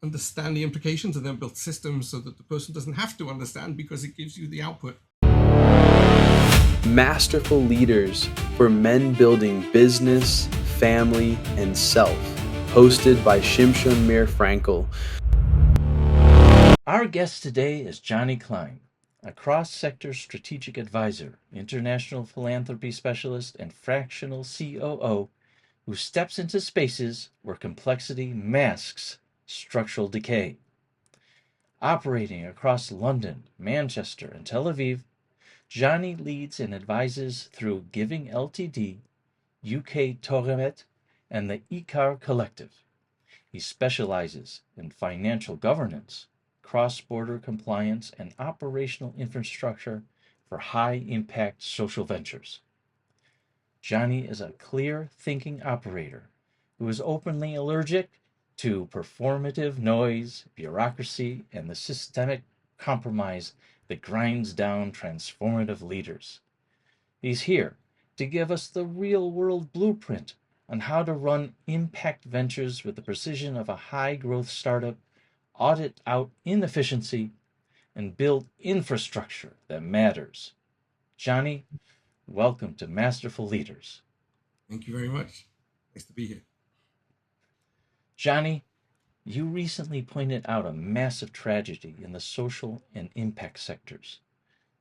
understand the implications and then build systems so that the person doesn't have to understand because it gives you the output. Masterful Leaders for Men Building Business, Family, and Self, hosted by Shimshon Meir Frankel. Our guest today is Jonny Cline, a cross-sector strategic advisor, international philanthropy specialist, and fractional COO who steps into spaces where complexity masks structural decay. Operating across London, Manchester, and Tel Aviv, Jonny leads and advises through Giving LTD, UK Toremet, and the ECAR Collective. He specializes in financial governance, cross-border compliance, and operational infrastructure for high-impact social ventures. Jonny is a clear-thinking operator who is openly allergic to performative noise, bureaucracy, and the systemic compromise that grinds down transformative leaders. He's here to give us the real-world blueprint on how to run impact ventures with the precision of a high-growth startup, audit out inefficiency, and build infrastructure that matters. Jonny, welcome to Masterful Leaders. Thank you very much. Nice to be here. Jonny, you recently pointed out a massive tragedy in the social and impact sectors.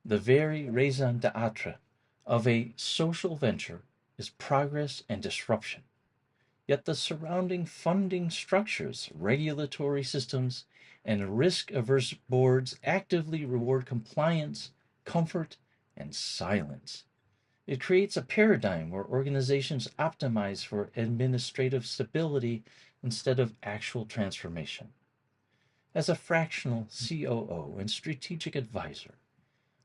The very raison d'etre of a social venture is progress and disruption. Yet the surrounding funding structures, regulatory systems, and risk-averse boards actively reward compliance, comfort, and silence. It creates a paradigm where organizations optimize for administrative stability instead of actual transformation. As a fractional COO and strategic advisor,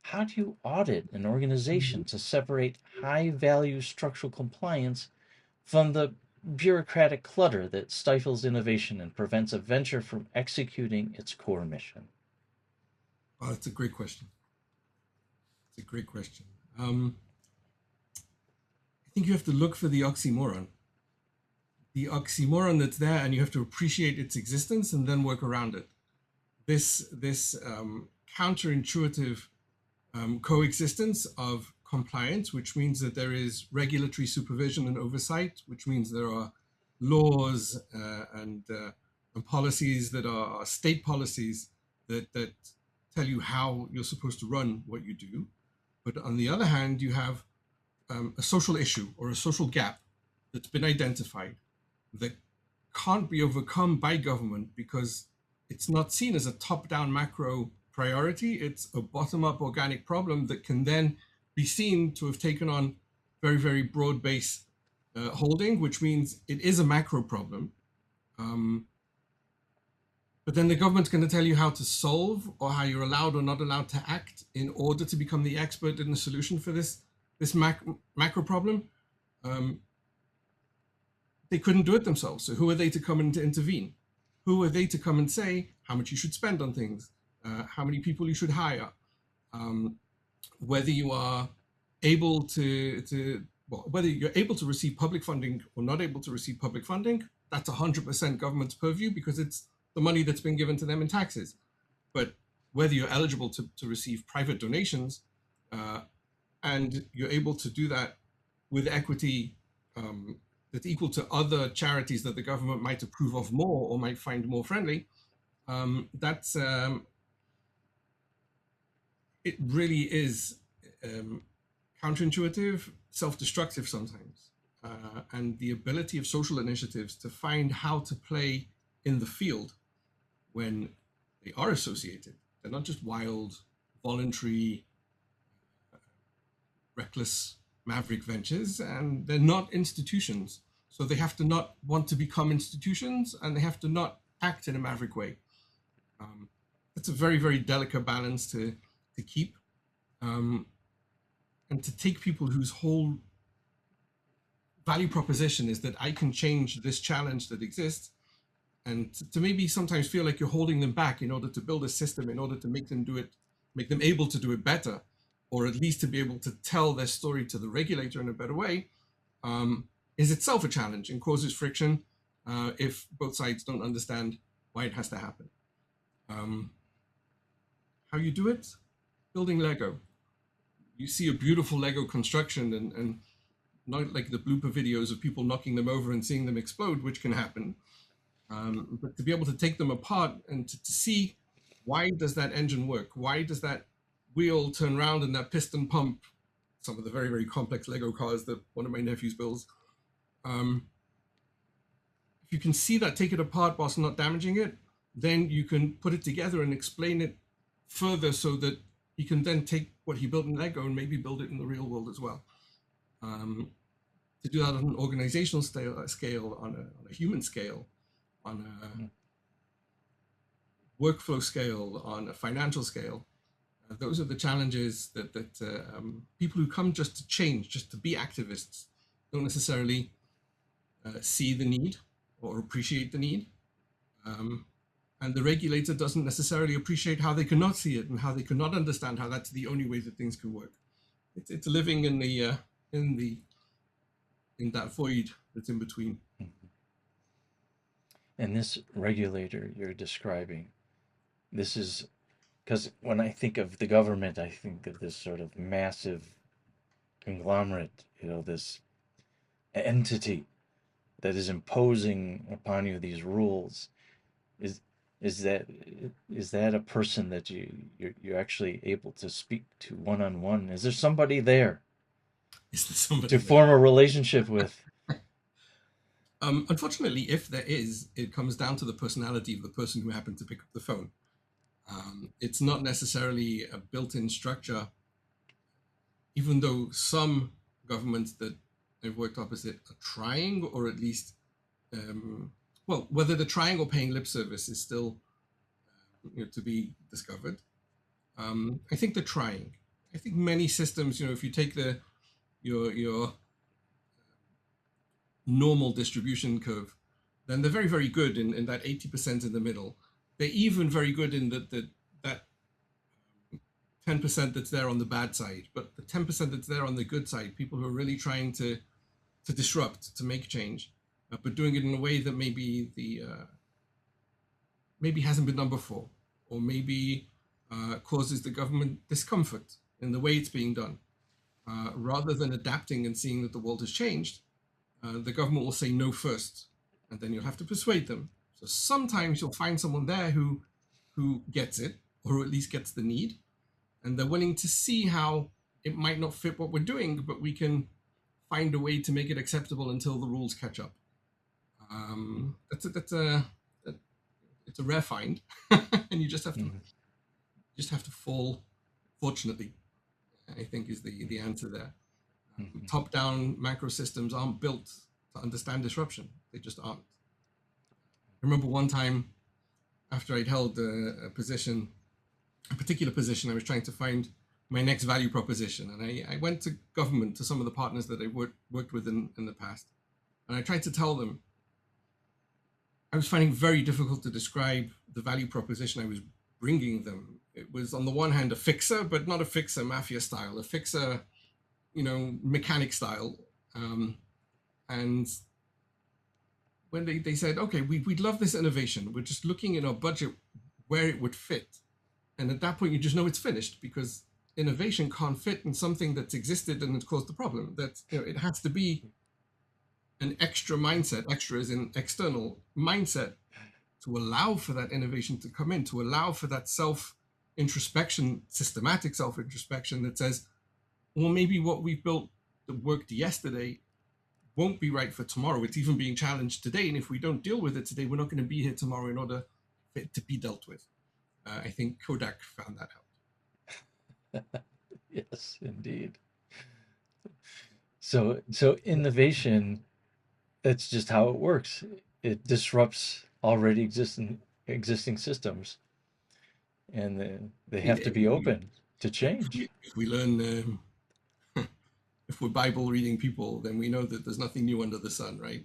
how do you audit an organization to separate high-value structural compliance from the bureaucratic clutter that stifles innovation and prevents a venture from executing its core mission? Oh, that's a great question. It's a great question. I think you have to look for the oxymoron. The oxymoron that's there, and you have to appreciate its existence and then work around it. This counterintuitive coexistence of compliance, which means that there is regulatory supervision and oversight, which means there are laws and policies that are state policies that tell you how you're supposed to run what you do. But on the other hand, you have a social issue or a social gap that's been identified that can't be overcome by government because it's not seen as a top-down macro priority. It's a bottom-up organic problem that can then be seen to have taken on very, very broad base holding, which means it is a macro problem. But then the government's going to tell you how to solve or how you're allowed or not allowed to act in order to become the expert in the solution for this macro problem. They couldn't do it themselves. So who are they to come in to intervene? Who are they to come and say how much you should spend on things, how many people you should hire, whether you are able whether you're able to receive public funding or not able to receive public funding? That's 100% government's purview because it's the money that's been given to them in taxes. But whether you're eligible to receive private donations and you're able to do that with equity that's equal to other charities that the government might approve of more or might find more friendly, that's it really is counterintuitive, self-destructive sometimes. And the ability of social initiatives to find how to play in the field when they are associated. They're not just wild, voluntary, reckless maverick ventures, and they're not institutions. So they have to not want to become institutions, and they have to not act in a maverick way. It's a very, very delicate balance to keep, and to take people whose whole value proposition is that I can change this challenge that exists, and to maybe sometimes feel like you're holding them back in order to build a system, in order to make them able to do it better, or at least to be able to tell their story to the regulator in a better way, is itself a challenge and causes friction if both sides don't understand why it has to happen. How you do it? Building Lego. You see a beautiful Lego construction and not like the blooper videos of people knocking them over and seeing them explode, which can happen. But to be able to take them apart and to see, why does that engine work? Why does that wheel turn around and that piston pump? Some of the very, very complex Lego cars that one of my nephews builds. If you can see that, take it apart whilst not damaging it, then you can put it together and explain it further so that he can then take what he built in Lego and maybe build it in the real world as well. To do that on an organizational scale, on a human scale, on a workflow scale, on a financial scale, those are the challenges that people who come just to change, just to be activists, don't necessarily see the need or appreciate the need. And the regulator doesn't necessarily appreciate how they cannot see it and how they cannot understand how that's the only way that things can work. It's living in that void that's in between. And this regulator you're describing, this is because when I think of the government, I think of this sort of massive conglomerate, this entity that is imposing upon you these rules. Is that a person that you're actually able to speak to one-on-one? Is there somebody there Is there somebody to there? form a relationship with? Unfortunately, if there is, it comes down to the personality of the person who happened to pick up the phone. It's not necessarily a built-in structure, even though some governments that I've worked opposite are trying, or at least, well, whether they're trying or paying lip service is still to be discovered. I think they're trying. I think many systems, if you take your normal distribution curve, then they're very, very good in that 80% in the middle. They're even very good in that 10% that's there on the bad side, but the 10% that's there on the good side, people who are really trying to disrupt, to make change, but doing it in a way that maybe hasn't been done before, or maybe causes the government discomfort in the way it's being done. Rather than adapting and seeing that the world has changed, the government will say no first, and then you'll have to persuade them. So sometimes you'll find someone there who gets it, or at least gets the need, and they're willing to see how it might not fit what we're doing, but we can find a way to make it acceptable until the rules catch up. It's a rare find, and you just have to fall. Fortunately, I think is the answer there. Top-down macro systems aren't built to understand disruption. They just aren't. I remember one time, after I'd held a particular position, I was trying to find my next value proposition, and I went to government, to some of the partners that I worked with in the past, and I tried to tell them I was finding it very difficult to describe the value proposition I was bringing them. It was, on the one hand, a fixer, but not a fixer mafia style, a fixer, mechanic style. And when they said, okay, we'd love this innovation, we're just looking in our budget where it would fit. And at that point, you just know it's finished, because innovation can't fit in something that's existed and it's caused the problem. That it has to be an extra mindset, extra as in external mindset, to allow for that innovation to come in, to allow for that self-introspection, systematic self-introspection that says, well, maybe what we've built that worked yesterday won't be right for tomorrow. It's even being challenged today. And if we don't deal with it today, we're not going to be here tomorrow in order for it to be dealt with. I think Kodak found that out. Yes, indeed. So innovation, that's just how it works. It disrupts already existing systems, and they have to be open to change. If we learn, if we're Bible reading people, then we know that there's nothing new under the sun, right?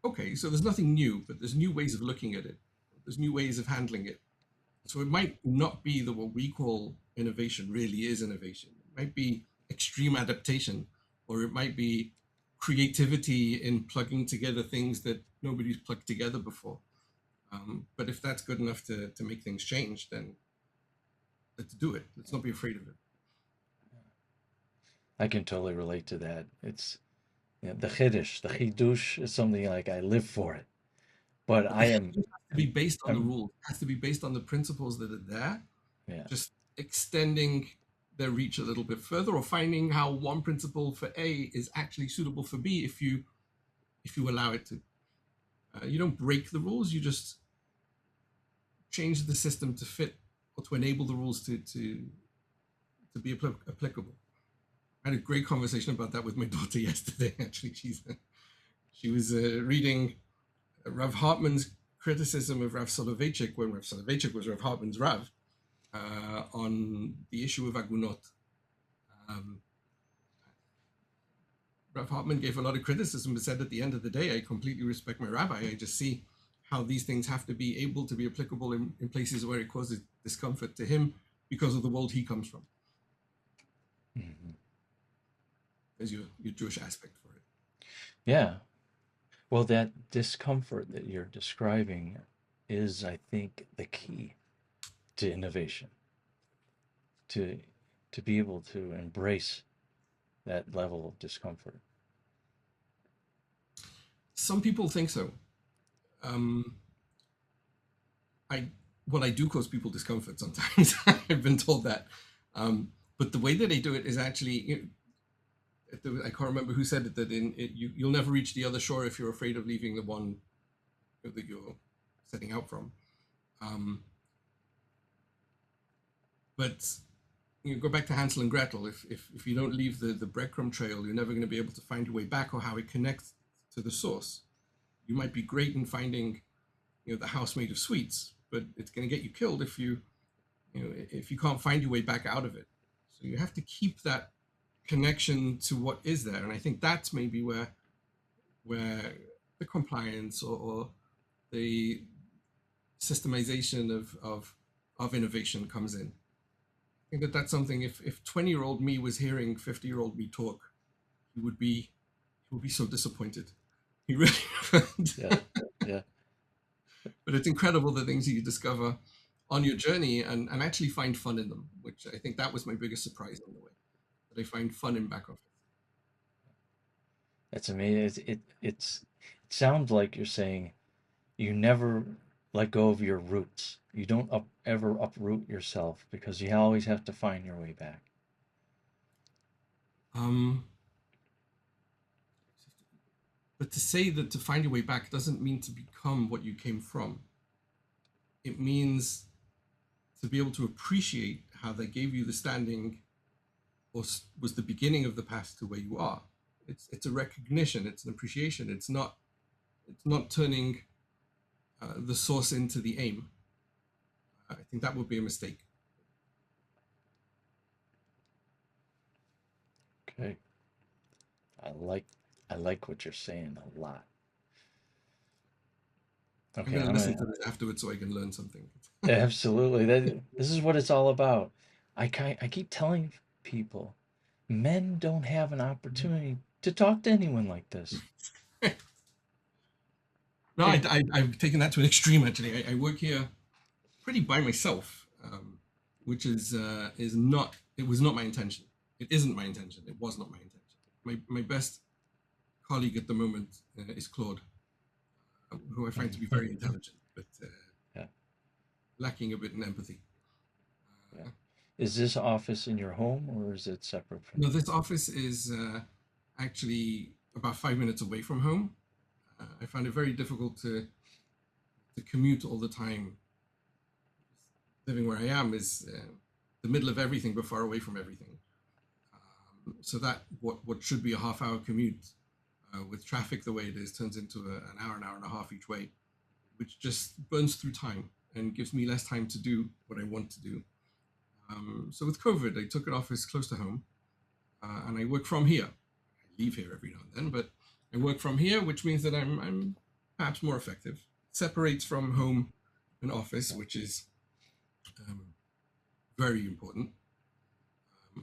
Okay, so there's nothing new, but there's new ways of looking at it. There's new ways of handling it. So it might not be that what we call innovation really is innovation. It might be extreme adaptation, or it might be creativity in plugging together things that nobody's plugged together before. But if that's good enough to make things change, then let's do it. Let's not be afraid of it. I can totally relate to that. It's the chidush is something like I live for it. But But I the am, has to be based on the I'm rules. It has to be based on the principles that are there, yeah, just extending their reach a little bit further, or finding how one principle for A is actually suitable for B if you allow it to. You don't break the rules, you just change the system to fit or to enable the rules to be applicable. I had a great conversation about that with my daughter yesterday. Actually, she was reading Rav Hartman's criticism of Rav Soloveitchik when Rav Soloveitchik was Rav Hartman's Rav on the issue of agunot. Rav Hartman gave a lot of criticism, but said at the end of the day, I completely respect my rabbi. I just see how these things have to be able to be applicable in places where it causes discomfort to him because of the world he comes from. mhm. There's your Jewish aspect for it. Yeah. Well, that discomfort that you're describing is, I think, the key to innovation. To be able to embrace that level of discomfort. Some people think so. Um, I do cause people discomfort sometimes. I've been told that. But the way that they do it is actually, I can't remember who said it, that you'll never reach the other shore if you're afraid of leaving the one that you're setting out from. But you go back to Hansel and Gretel. If you don't leave the breadcrumb trail, you're never going to be able to find your way back or how it connects to the source. You might be great in finding, the house made of sweets, but it's going to get you killed if you can't find your way back out of it. So you have to keep that connection to what is there, and I think that's maybe where the compliance or the systemization of innovation comes in. I think that's something. If 20-year-old me was hearing 50-year-old me talk, he would be so disappointed. He really would. Yeah. But it's incredible the things that you discover on your journey and actually find fun in them, which I think that was my biggest surprise on the way, that I find fun in back office. That's amazing. It sounds like you're saying you never let go of your roots. You don't ever uproot yourself because you always have to find your way back. But to say that to find your way back doesn't mean to become what you came from. It means to be able to appreciate how they gave you the standing or was the beginning of the path to where you are. It's a recognition, it's an appreciation. It's not turning the source into the aim. I think that would be a mistake. Okay. I like what you're saying a lot. I'm Okay, going to listen to this afterwards so I can learn something. absolutely. This is what it's all about. I keep telling people, men don't have an opportunity to talk to anyone like this. No, I've taken that to an extreme, actually. I work here pretty by myself, which is not, it was not my intention. It isn't my intention. It was not my intention. My best colleague at the moment is Claude, who I find to be very intelligent, but Yeah. lacking a bit in empathy. Yeah. Is this office in your home or is it separate from? No, this office is actually about 5 minutes away from home. I found it very difficult to commute all the time. Living where I am is the middle of everything, but far away from everything. So that what should be a half-hour commute with traffic the way it is turns into an hour and a half each way, which just burns through time and gives me less time to do what I want to do. So with COVID, I took an office close to home, and I work from here. I leave here every now and then, but I work from here, which means that I'm perhaps more effective. Separates from home and office, which is very important.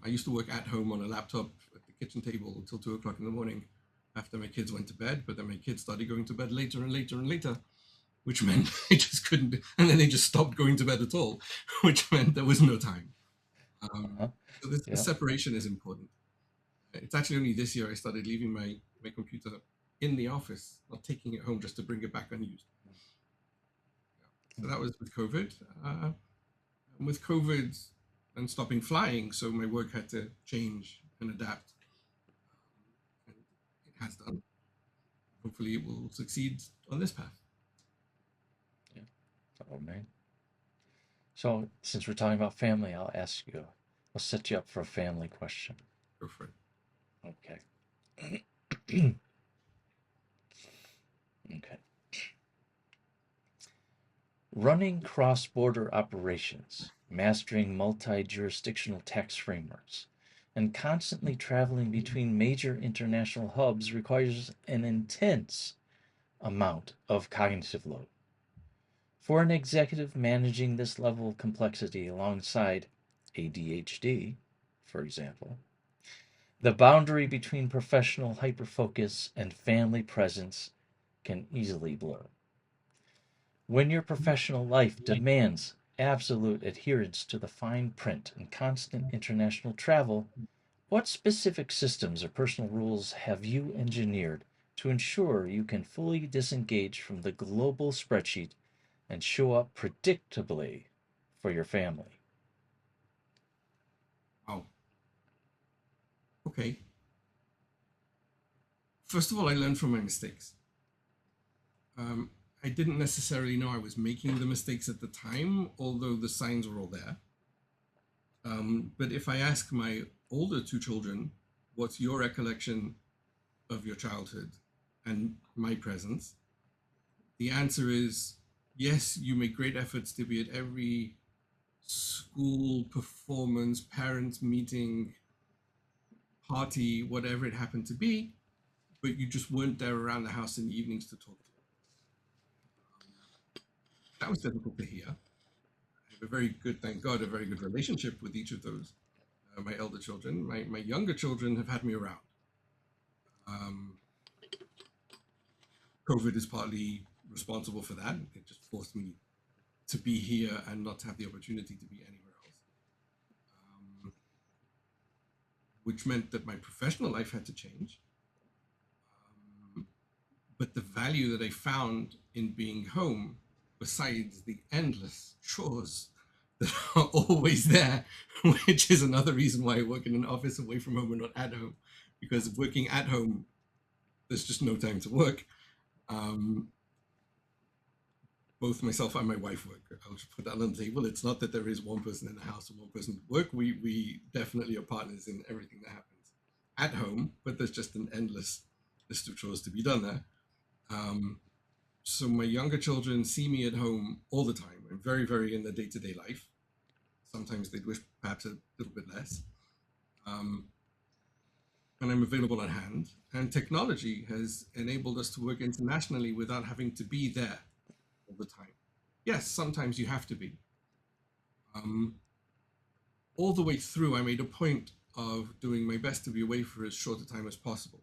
I used to work at home on a laptop at the kitchen table until 2 o'clock in the morning. after my kids went to bed, but then my kids started going to bed later and later and later, which meant I just couldn't, and then they just stopped going to bed at all, which meant there was no time. So this Yeah. separation is important. It's actually only this year I started leaving my computer in the office, not taking it home just to bring it back unused. So that was with COVID. And with COVID and stopping flying, so my work had to change and adapt. And it has done. Hopefully it will succeed on this path. Yeah. Oh, man. So since we're talking about family, I'll set you up for a family question. Go for it. Okay. Okay. Running cross-border operations, mastering multi-jurisdictional tax frameworks, and constantly traveling between major international hubs requires an intense amount of cognitive load. For an executive managing this level of complexity alongside ADHD, for example, the boundary between professional hyperfocus and family presence can easily blur. When your professional life demands absolute adherence to the fine print and constant international travel, what specific systems or personal rules have you engineered to ensure you can fully disengage from the global spreadsheet and show up predictably for your family? Wow. Okay. First of all, I learned from my mistakes. I didn't necessarily know I was making the mistakes at the time, although the signs were all there. But if I ask my older two children, what's your recollection of your childhood and my presence? The answer is yes, you make great efforts to be at every school performance, parents meeting, party, whatever it happened to be, but you just weren't there around the house in the evenings to talk to. That was difficult to hear. I have a very good, thank God, a very good relationship with each of those. My elder children, my younger children have had me around. COVID is partly responsible for that. It just forced me to be here and not to have the opportunity to be anywhere else, which meant that my professional life had to change. But the value that I found in being home, besides the endless chores that are always there, which is another reason why I work in an office away from home and not at home, because working at home, there's just no time to work. Both myself and my wife work. I'll just put that on the table. It's not that there is one person in the house and one person at work. We definitely are partners in everything that happens at home, but there's just an endless list of chores to be done there. So my younger children see me at home all the time. I'm very, very in the day-to-day life. Sometimes they'd wish perhaps a little bit less. And I'm available on hand. And technology has enabled us to work internationally without having to be there all the time. Yes, sometimes you have to be. All the way through, I made a point of doing my best to be away for as short a time as possible.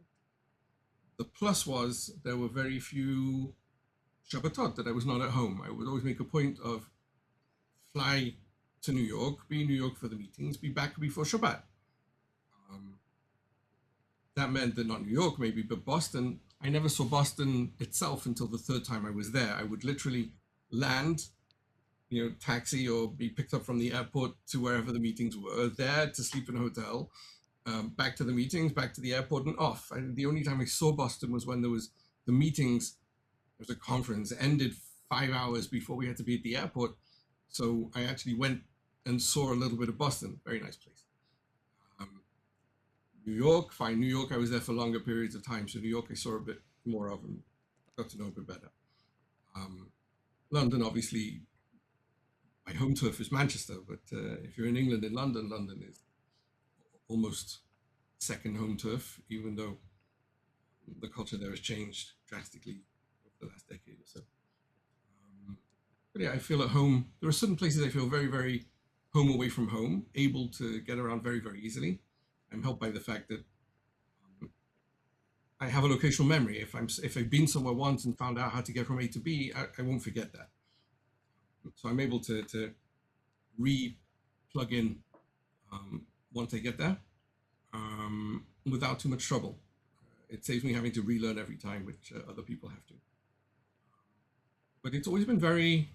The plus was there were very few Shabbatot that I was not at home. I would always make a point of fly to New York, be in New York for the meetings, be back before Shabbat. That meant that not New York maybe, but Boston. I never saw Boston itself until the third time I was there. I would literally land, taxi or be picked up from the airport to wherever the meetings were, there to sleep in a hotel, back to the meetings, back to the airport and off. The only time I saw Boston was when there was the meetings. There was a conference, ended 5 hours before we had to be at the airport. So I actually went and saw a little bit of Boston. Very nice place. New York, fine. New York, I was there for longer periods of time. So New York, I saw a bit more of and got to know a bit better. London, obviously, my home turf is Manchester. But if you're in England, in London, London is almost second home turf, even though the culture there has changed drastically over the last decade or so. But yeah, I feel at home. There are certain places I feel very, very home away from home, able to get around very, very easily. I'm helped by the fact that I have a locational memory. If I've been somewhere once and found out how to get from A to B, I won't forget that. So I'm able to re-plug in once I get there without too much trouble. It saves me having to relearn every time, which other people have to. But it's always been very,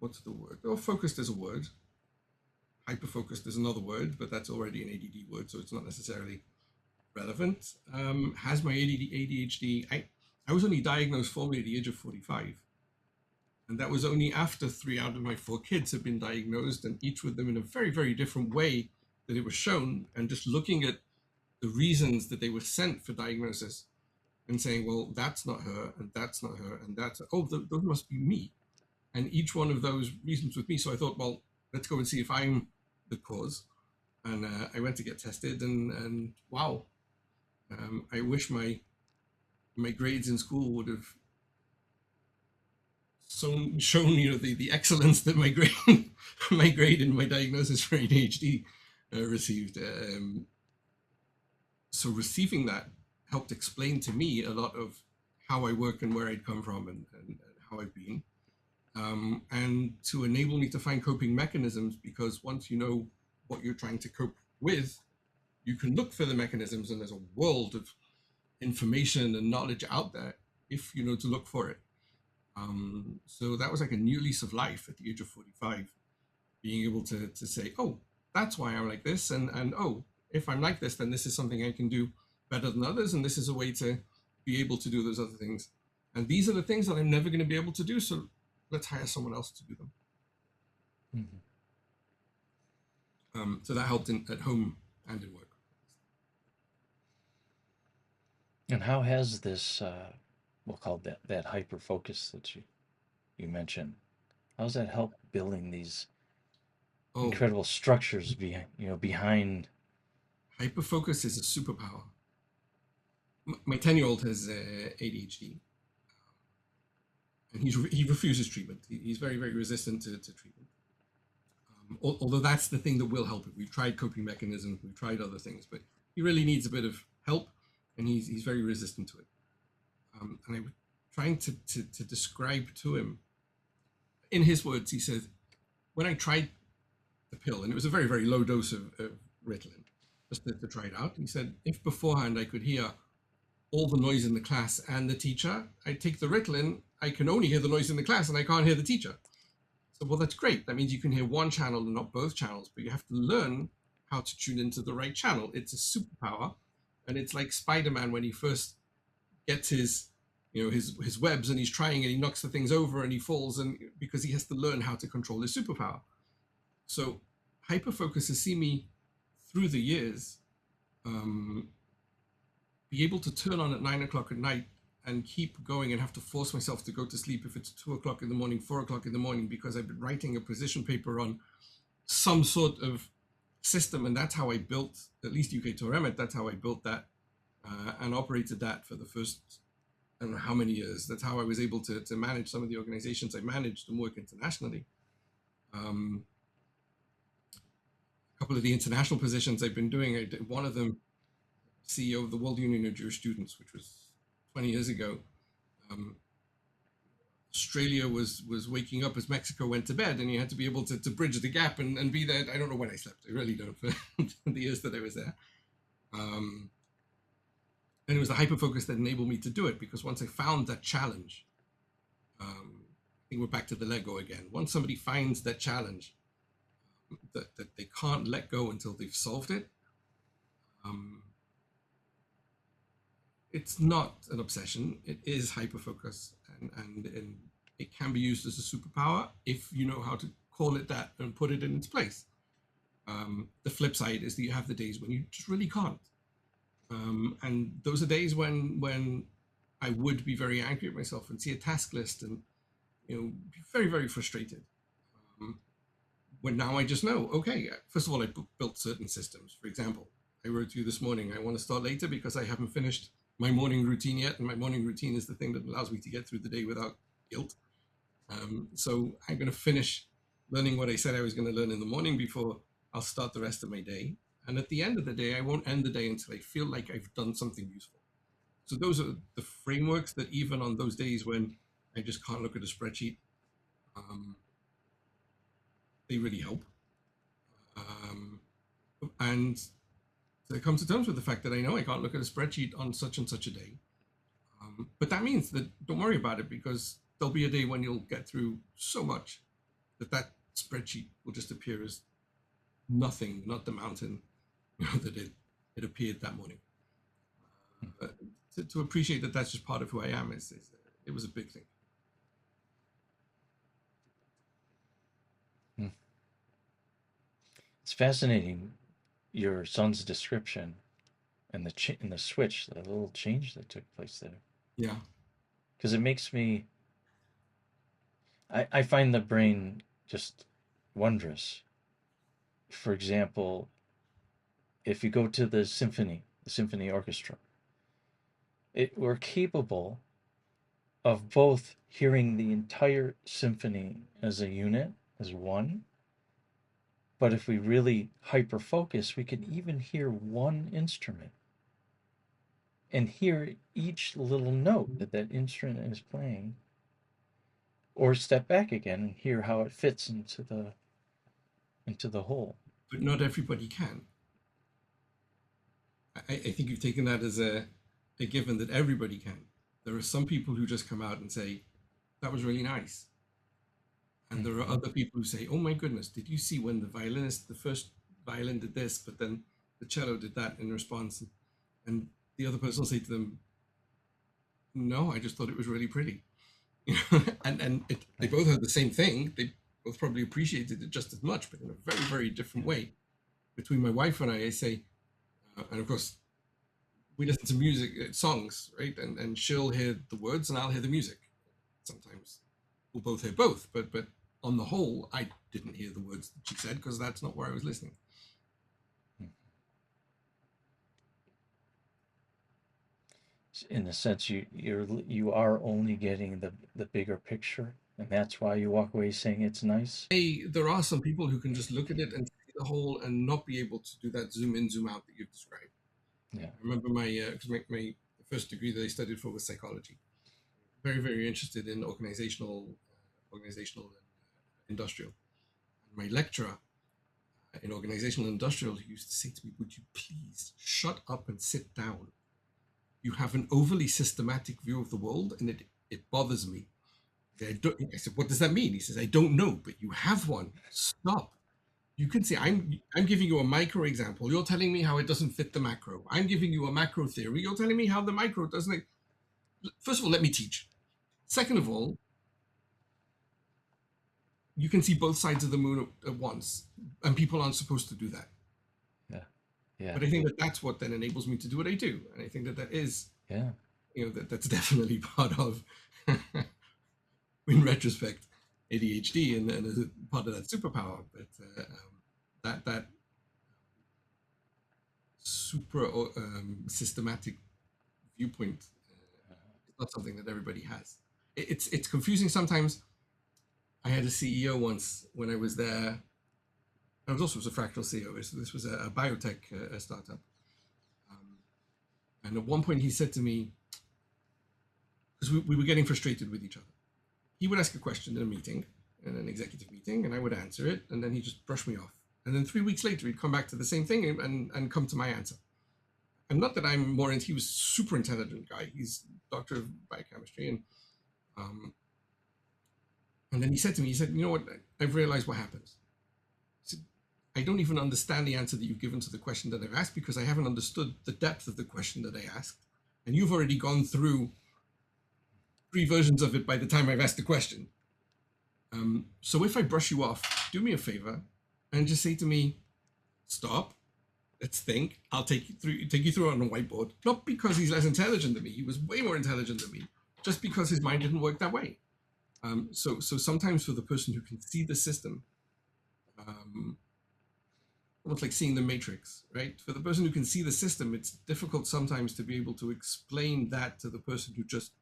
what's the word? Well, focused is a word. Hyper-focused is another word, but that's already an ADD word, so it's not necessarily relevant. Has my ADHD, I was only diagnosed formally at the age of 45. And that was only after 3 out of my 4 kids had been diagnosed, and each with them in a very, very different way that it was shown. And just looking at the reasons that they were sent for diagnosis and saying, well, that's not her, and that's not her, and that's, oh, those must be me. And each one of those reasons with me. So I thought, well, let's go and see if I'm the cause. And I went to get tested, and wow, I wish my grades in school would have shown the excellence that my grade in my diagnosis for ADHD received. So receiving that helped explain to me a lot of how I work and where I'd come from and how I've been, and to enable me to find coping mechanisms, because once you know what you're trying to cope with, you can look for the mechanisms, and there's a world of information and knowledge out there if you know to look for it. So that was like a new lease of life at the age of 45, being able to say, oh, that's why I'm like this, and oh, if I'm like this, then this is something I can do better than others, and this is a way to be able to do those other things. And these are the things that I'm never going to be able to do, so let's hire someone else to do them. Mm-hmm. So that helped at home and in work. And how has this, we'll call that hyper focus that you mentioned, how's that help building these incredible structures behind? Hyperfocus is a superpower. My 10-year-old has ADHD, and he refuses treatment. He's very, very resistant to treatment. Although that's the thing that will help it. We've tried coping mechanisms, we've tried other things, but he really needs a bit of help, and he's very resistant to it. And I was trying to describe to him, in his words, he said, when I tried the pill, and it was a very, very low dose of Ritalin, just to try it out, he said, if beforehand I could hear all the noise in the class and the teacher, I take the Ritalin, I can only hear the noise in the class and I can't hear the teacher. So, well, that's great. That means you can hear one channel and not both channels, but you have to learn how to tune into the right channel. It's a superpower. And it's like Spider-Man when he first gets his webs, and he's trying and he knocks the things over and he falls, and because he has to learn how to control his superpower. So Hyperfocus has seen me through the years be able to turn on at 9 o'clock at night and keep going, and have to force myself to go to sleep if it's 2 o'clock in the morning, 4 o'clock in the morning, because I've been writing a position paper on some sort of system. And that's how I built, at least UK Toremet, that's how I built that and operated that for the first, I don't know how many years. That's how I was able to manage some of the organizations I managed and work internationally. A couple of the international positions I've been doing, I did one of them, CEO of the World Union of Jewish Students, which was 20 years ago. Australia was waking up as Mexico went to bed, and you had to be able to bridge the gap and be there. I don't know when I slept. I really don't, for the years that I was there. And it was the hyperfocus that enabled me to do it, because once I found that challenge, I think we're back to the Lego again. Once somebody finds that challenge that they can't let go until they've solved it, it's not an obsession. It is hyperfocus, and it can be used as a superpower if you know how to call it that and put it in its place. The flip side is that you have the days when you just really can't. And those are days when I would be very angry at myself and see a task list and be very, very frustrated. When now I just know, okay, first of all, I built certain systems. For example, I wrote to you this morning, I want to start later because I haven't finished my morning routine yet, and my morning routine is the thing that allows me to get through the day without guilt. So I'm going to finish learning what I said I was going to learn in the morning before I'll start the rest of my day. And at the end of the day, I won't end the day until I feel like I've done something useful. So those are the frameworks that even on those days when I just can't look at a spreadsheet, they really help. And to come to terms with the fact that I know I can't look at a spreadsheet on such and such a day. But that means that don't worry about it, because there'll be a day when you'll get through so much that spreadsheet will just appear as nothing, not the mountain that it appeared that morning. To appreciate that that's just part of who I am it was a big thing. It's fascinating, your son's description and the switch, the little change that took place there. Yeah. Because it makes me, I find the brain just wondrous. For example, if you go to the symphony orchestra, we're capable of both hearing the entire symphony as a unit, as one, but if we really hyper-focus, we can even hear one instrument and hear each little note that instrument is playing, or step back again and hear how it fits into the whole. But not everybody can. I think you've taken that as a given that everybody can. There are some people who just come out and say, that was really nice. And there are other people who say, oh my goodness, did you see when the first violin did this, but then the cello did that in response? And the other person will say to them, no, I just thought it was really pretty. They both heard the same thing. They both probably appreciated it just as much, but in a very, very different way. Between my wife and I say, and of course, we listen to music, songs, right? And she'll hear the words and I'll hear the music. Sometimes we'll both hear both, but on the whole, I didn't hear the words that she said because that's not where I was listening. In a sense, you are only getting the bigger picture, and that's why you walk away saying it's nice. There are some people who can just look at it and see the whole and not be able to do that zoom in, zoom out that you've described. Yeah. I remember my first degree that I studied for was psychology. Very, very interested in organizational and industrial. And my lecturer in organizational and industrial used to say to me, would you please shut up and sit down? You have an overly systematic view of the world and it bothers me. I said, what does that mean? He says, I don't know, but you have one. Stop. You can say, I'm giving you a micro example. You're telling me how it doesn't fit the macro. I'm giving you a macro theory. You're telling me how the micro doesn't. First of all, let me teach. Second of all, you can see both sides of the moon at once, and people aren't supposed to do that. Yeah. But I think that's what then enables me to do what I do, and I think that is, that's definitely part of, in retrospect, ADHD and as a part of that superpower. But that super systematic viewpoint is not something that everybody has. It's confusing sometimes. I had a CEO once when I was there. I was also a fractional CEO. This was a biotech startup. And at one point he said to me, because we were getting frustrated with each other. He would ask a question in a meeting, in an executive meeting, and I would answer it, and then he'd just brush me off. And then 3 weeks later, he'd come back to the same thing and come to my answer. And not that I'm more, he was a super intelligent guy. He's a doctor of biochemistry. And then he said to me, you know what, I've realized what happens. He said, I don't even understand the answer that you've given to the question that I've asked because I haven't understood the depth of the question that I asked. And you've already gone through 3 versions of it by the time I've asked the question. So if I brush you off, do me a favor and just say to me, stop, let's think. I'll take you through it on a whiteboard. Not because he's less intelligent than me. He was way more intelligent than me, just because his mind didn't work that way. So sometimes for the person who can see the system, almost like seeing the matrix, right? For the person who can see the system, it's difficult sometimes to be able to explain that to the person who just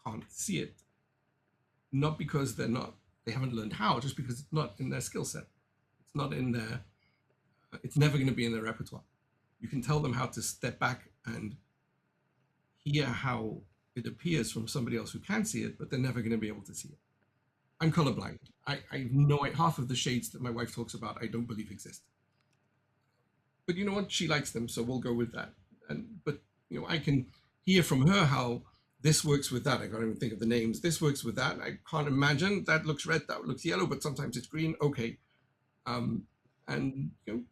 can't see it. Not because they haven't learned how, just because it's not in their skill set. It's not in their It's never going to be in their repertoire. You can tell them how to step back and hear how it appears from somebody else who can see it, but they're never going to be able to see it. I'm colorblind. I know half of the shades that my wife talks about, I don't believe exist. But you know what? She likes them, so we'll go with that. But I can hear from her how this works with that. I can't even think of the names. This works with that. I can't imagine that looks red, that looks yellow, but sometimes it's green. Okay. And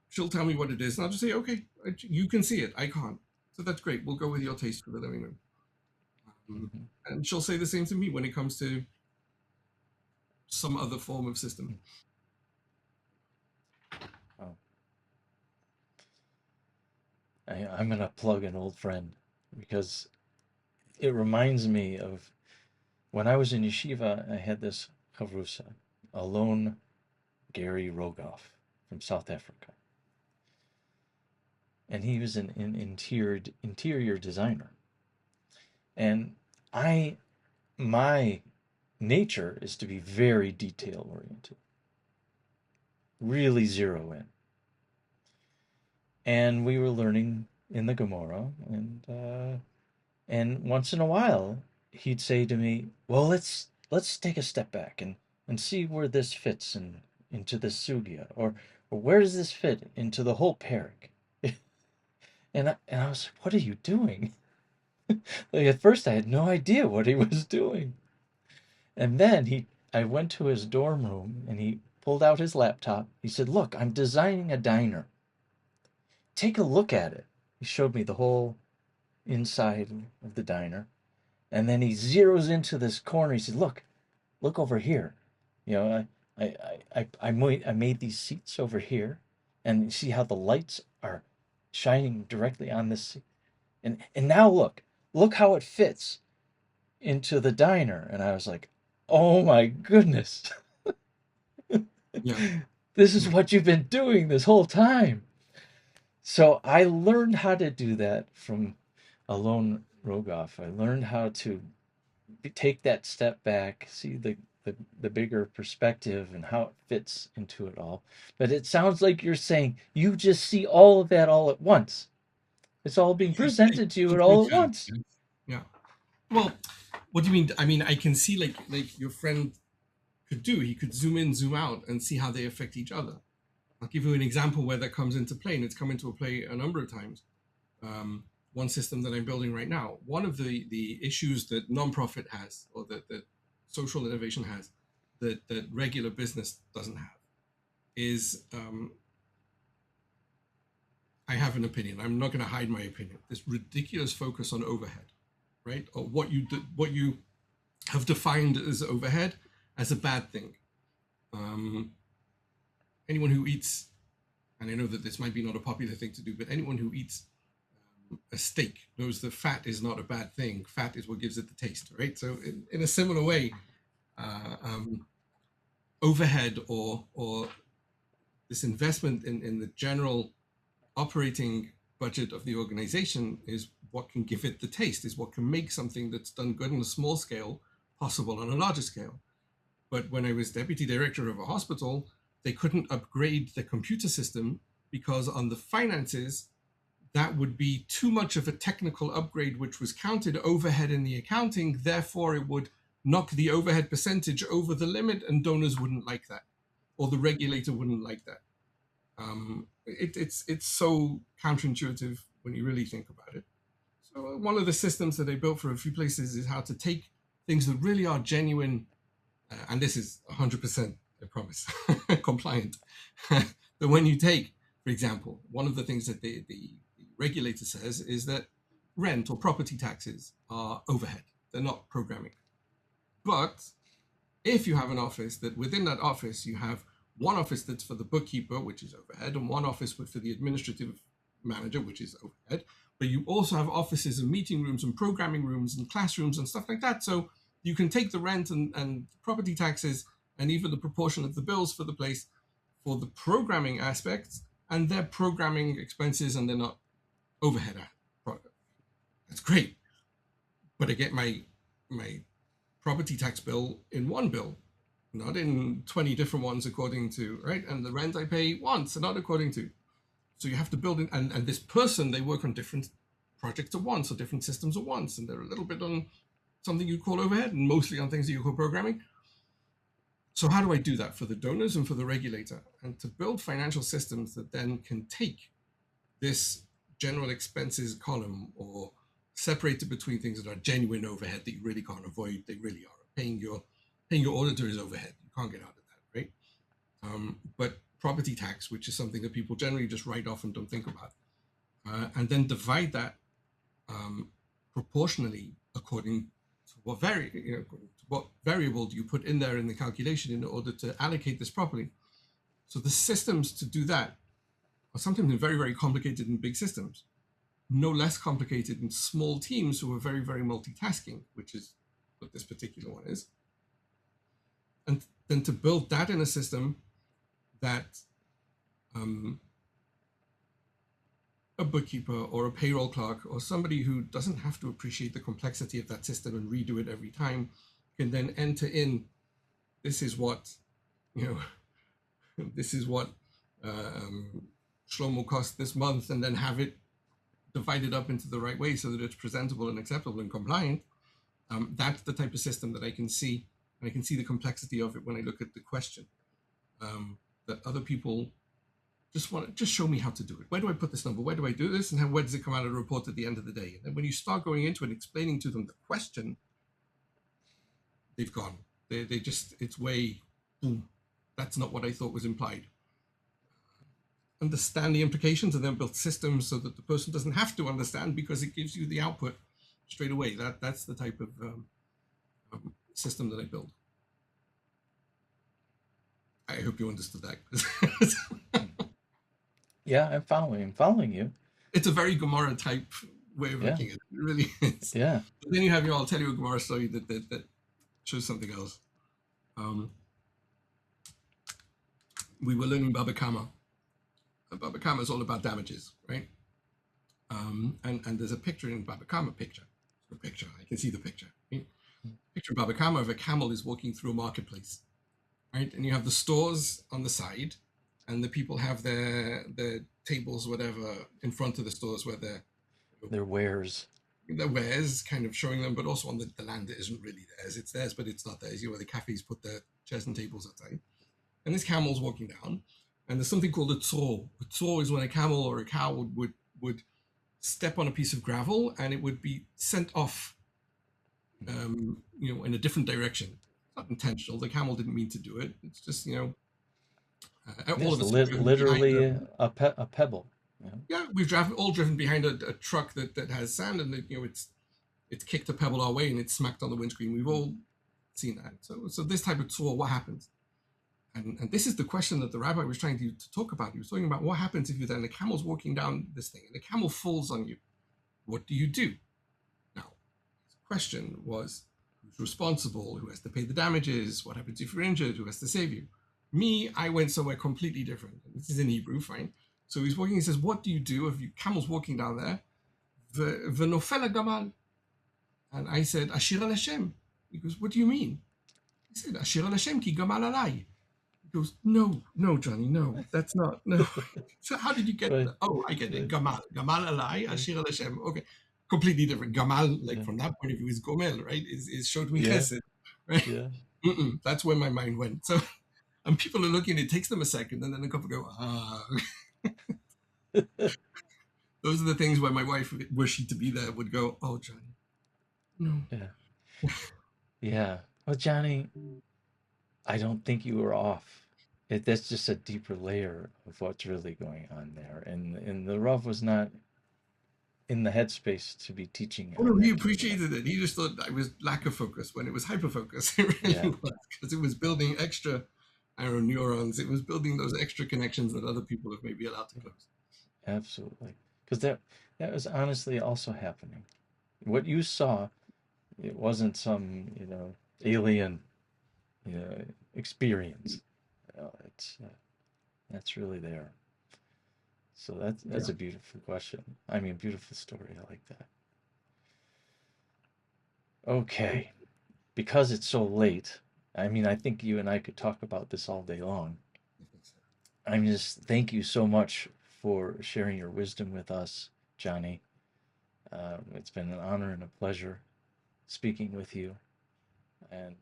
she'll tell me what it is, and I'll just say, okay, you can see it. I can't. So that's great. We'll go with your taste for the living room. And she'll say the same to me when it comes to some other form of system. Oh. I'm going to plug an old friend because it reminds me of when I was in yeshiva. I had this chavrusa, Alon Gary Rogoff from South Africa. And he was an interior designer. And my nature is to be very detail oriented. Really zero in. And we were learning in the Gemara, and once in a while he'd say to me, well, let's take a step back and see where this fits into the sugya, or where does this fit into the whole parak? And I was like, what are you doing? Like, at first I had no idea what he was doing. And then I went to his dorm room and he pulled out his laptop. He said, look, I'm designing a diner. Take a look at it. He showed me the whole inside of the diner. And then he zeroes into this corner. He said, look over here. I made these seats over here, and you see how the lights are shining directly on this seat. And now look how it fits into the diner. And I was like, oh my goodness. Yeah. This is what you've been doing this whole time. So I learned how to do that from Alon Rogoff. I learned how to take that step back, see the bigger perspective and how it fits into it all. But it sounds like you're saying you just see all of that all at once. It's all being presented to you all at once. Yeah. Well, what do you mean? I mean, I can see like your friend could do. He could zoom in, zoom out, and see how they affect each other. I'll give you an example where that comes into play, and it's come into play a number of times. One system that I'm building right now, one of the issues that nonprofit has, or that social innovation has, that regular business doesn't have, is I have an opinion. I'm not going to hide my opinion. This ridiculous focus on overhead, right? Or what you have defined as overhead as a bad thing. Anyone who eats, and I know that this might be not a popular thing to do, but anyone who eats a steak knows that fat is not a bad thing. Fat is what gives it the taste, right? So in a similar way, overhead or this investment in the general operating budget of the organization is what can give it the taste, is what can make something that's done good on a small scale possible on a larger scale. But when I was deputy director of a hospital, they couldn't upgrade the computer system because on the finances, that would be too much of a technical upgrade, which was counted overhead in the accounting. Therefore, it would knock the overhead percentage over the limit, and donors wouldn't like that, or the regulator wouldn't like that. It's so counterintuitive when you really think about it. So one of the systems that I built for a few places is how to take things that really are genuine, and this is 100%, I promise, compliant. But when you take, for example, one of the things that the regulator says is that rent or property taxes are overhead. They're not programming. But if you have an office that within that office, you have one office that's for the bookkeeper, which is overhead, and one office for the administrative manager, which is overhead, but you also have offices and meeting rooms and programming rooms and classrooms and stuff like that. So you can take the rent and property taxes and even the proportion of the bills for the place for the programming aspects, and they're programming expenses and they're not overhead. That's great. But I get my property tax bill in one bill, not in 20 different ones according to, right? And the rent I pay once and not according to. So you have to build it, and this person, they work on different projects at once or different systems at once, and they're a little bit on something you call overhead and mostly on things that you call programming. So how do I do that for the donors and for the regulator? And to build financial systems that then can take this general expenses column or separate it between things that are genuine overhead that you really can't avoid. They really are. Paying your auditor is overhead. You can't get out of that, right? But property tax, which is something that people generally just write off and don't think about, and then divide that proportionally according to what variable do you put in there in the calculation in order to allocate this properly. So the systems to do that are sometimes very, very complicated in big systems, no less complicated in small teams who are very, very multitasking, which is what this particular one is. And then to build that in a system that a bookkeeper or a payroll clerk or somebody who doesn't have to appreciate the complexity of that system and redo it every time can then enter in, this is what, this is what Shlomo cost this month, and then have it divided up into the right way so that it's presentable and acceptable and compliant. That's the type of system that I can see, and I can see the complexity of it when I look at the question. That other people just show me how to do it. Where do I put this number? Where do I do this? And where does it come out of the report at the end of the day? And then when you start going into it and explaining to them the question, they've gone. They just, it's way, boom, that's not what I thought was implied. Understand the implications and then build systems so that the person doesn't have to understand because it gives you the output straight away. That's the type of system that I build. I hope you understood that. Yeah, I'm following you. It's a very Gemara type way of looking at it. It really is. Yeah. But then I'll tell you a Gemara story that shows something else. We were learning Baba Kama. Baba Kama is all about damages, right? And there's a picture in Baba Kama picture. I can see the picture. Right? Picture of Baba Kama of a camel is walking through a marketplace, right? And you have the stores on the side, and the people have their tables, whatever, in front of the stores where their wares. Their wares, kind of showing them, but also on the land that isn't really theirs. It's theirs, but it's not theirs. Where the cafes put their chairs and tables outside. And this camel's walking down, and there's something called a tzor. A tzor is when a camel or a cow would step on a piece of gravel, and it would be sent off, in a different direction. It's not intentional. The camel didn't mean to do it. It's just, all of us literally a pebble. Yeah, we've all driven behind a truck that has sand, and it's kicked a pebble our way and it's smacked on the windscreen. We've all seen that. So this type of tzor, what happens? And this is the question that the rabbi was trying to talk about. He was talking about what happens if the camel's walking down this thing and the camel falls on you. What do you do? Now, the question was, who's responsible? Who has to pay the damages? What happens if you're injured? Who has to save you? Me, I went somewhere completely different. This is in Hebrew, fine. So he's walking, he says, what do you do if your camel's walking down there? V'nofel gamal. And I said, Ashir al Hashem. He goes, what do you mean? He said, Ashir al Hashem ki gamal alai. He goes, no, Johnny, no, that's not, no. So how did you get that? Oh, I get it. Gamal alai, Ashir al Hashem. Okay, completely different. Gamal, from that point of view, is gomel, right? Is showed me chesed, right? Yeah. That's where my mind went. So, and people are looking, it takes them a second, and then a couple go, Those are the things where my wife, were she to be there, would go, oh, Johnny, no. Yeah. Yeah. Well, Johnny, I don't think you were off. That's just a deeper layer of what's really going on there. And the Rav was not in the headspace to be teaching. Oh, no, he appreciated it. He just thought I was lack of focus when it was hyperfocus. It really was, because it was building extra neurons. It was building those extra connections that other people have maybe allowed to close. Absolutely. Because that was honestly also happening. What you saw, it wasn't some, alien, experience. That's really there. So that's a beautiful question. I mean, beautiful story. I like that. Okay. Because it's so late, I mean, I think you and I could talk about this all day long. Thank you so much for sharing your wisdom with us, Jonny. It's been an honor and a pleasure speaking with you. And,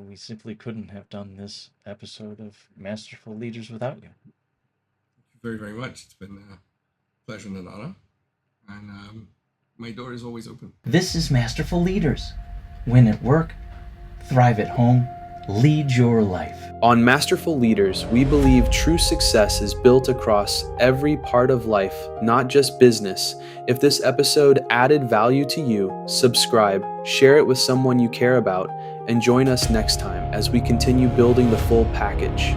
we simply couldn't have done this episode of Masterful Leaders without you. Thank you very, very much. It's been a pleasure and an honor. And my door is always open. This is Masterful Leaders. Win at work, thrive at home, lead your life. On Masterful Leaders, we believe true success is built across every part of life, not just business. If this episode added value to you, subscribe, share it with someone you care about, and join us next time as we continue building the full package.